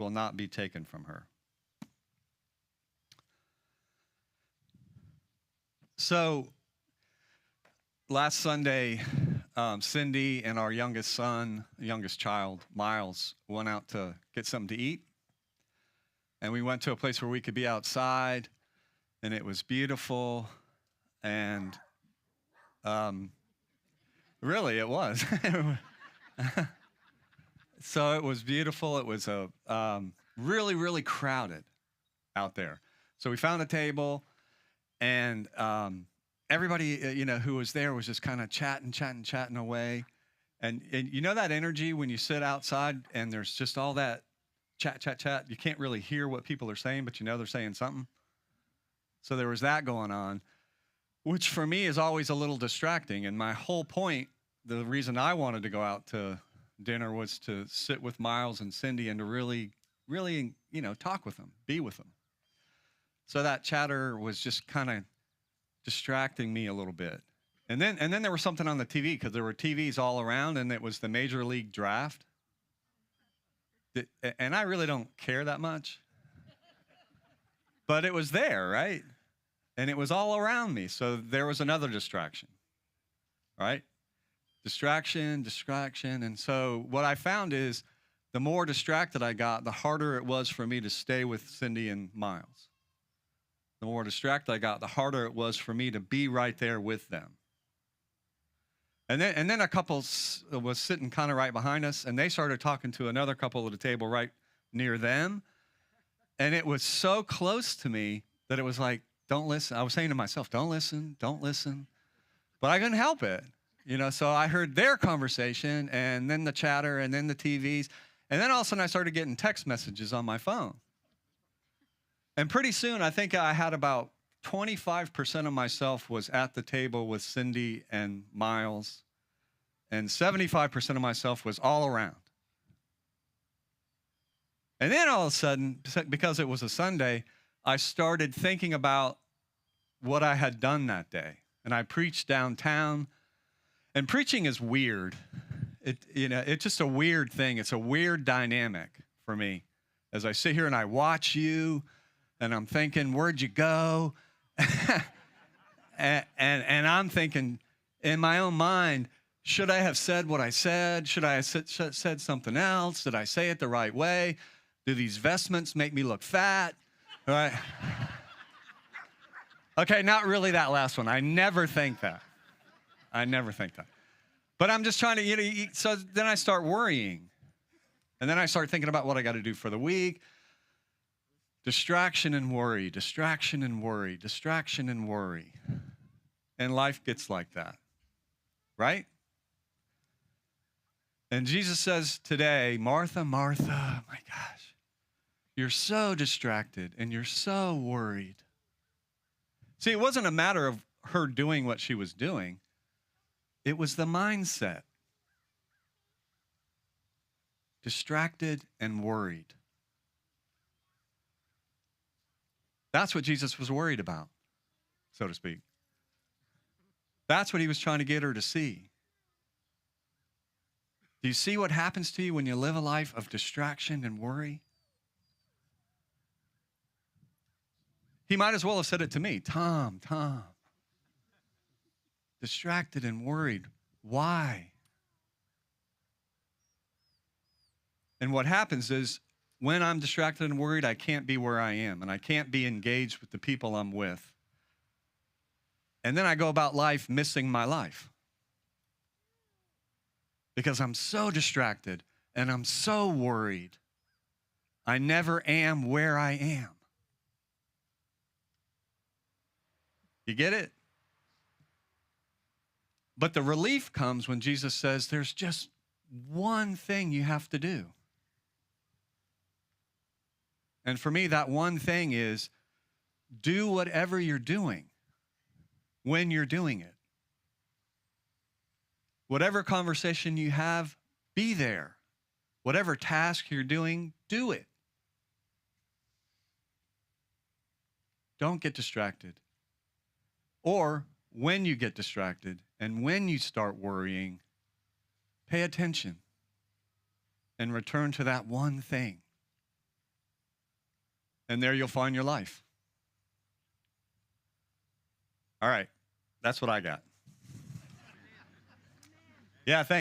will not be taken from her. So last Sunday, Cindy and our youngest child, Miles, went out to get something to eat. And we went to a place where we could be outside, and it was beautiful. And really, it was. So it was beautiful. It was really, really crowded out there. So we found a table, and everybody, who was there was just kind of chatting away. And you know that energy when you sit outside and there's just all that chat. You can't really hear what people are saying, but you know they're saying something. So there was that going on, which for me is always a little distracting. And my whole point, the reason I wanted to go out to dinner was to sit with Miles and Cindy and to really, really, talk with them, be with them. So that chatter was just kind of distracting me a little bit. And then there was something on the TV, because there were TVs all around, and it was the Major League Draft. And I really don't care that much. But it was there, right? And it was all around me. So there was another distraction, right? Distraction. And so what I found is the more distracted I got, the harder it was for me to stay with Cindy and Miles. The more distracted I got, the harder it was for me to be right there with them. And then a couple was sitting kind of right behind us, and they started talking to another couple at a table right near them. And it was so close to me that it was like, don't listen. I was saying to myself, don't listen. But I couldn't help it. So I heard their conversation, and then the chatter, and then the TVs. And then all of a sudden I started getting text messages on my phone. And pretty soon, I think I had about 25% of myself was at the table with Cindy and Miles, and 75% of myself was all around. And then all of a sudden, because it was a Sunday, I started thinking about what I had done that day. And I preached downtown. And preaching is weird. It's just a weird thing. It's a weird dynamic for me. As I sit here and I watch you, and I'm thinking, where'd you go? and I'm thinking in my own mind, should I have said what I said? Should I have said something else? Did I say it the right way? Do these vestments make me look fat? Right? Okay, not really that last one. I never think that. But I'm just trying to, so then I start worrying. And then I start thinking about what I got to do for the week. Distraction and worry. And life gets like that, right? And Jesus says today, Martha, Martha, my gosh, you're so distracted and you're so worried. See, it wasn't a matter of her doing what she was doing. It was the mindset. Distracted and worried. That's what Jesus was worried about, so to speak. That's what he was trying to get her to see. Do you see what happens to you when you live a life of distraction and worry? He might as well have said it to me. Tom. Distracted and worried. Why? And what happens is when I'm distracted and worried, I can't be where I am, and I can't be engaged with the people I'm with. And then I go about life missing my life because I'm so distracted and I'm so worried. I never am where I am. You get it? But the relief comes when Jesus says there's just one thing you have to do. And for me, that one thing is do whatever you're doing when you're doing it. Whatever conversation you have, be there. Whatever task you're doing, do it. Don't get distracted. Or when you get distracted and when you start worrying, pay attention and return to that one thing. and there you'll find your life. All right, that's what I got. Yeah, thanks.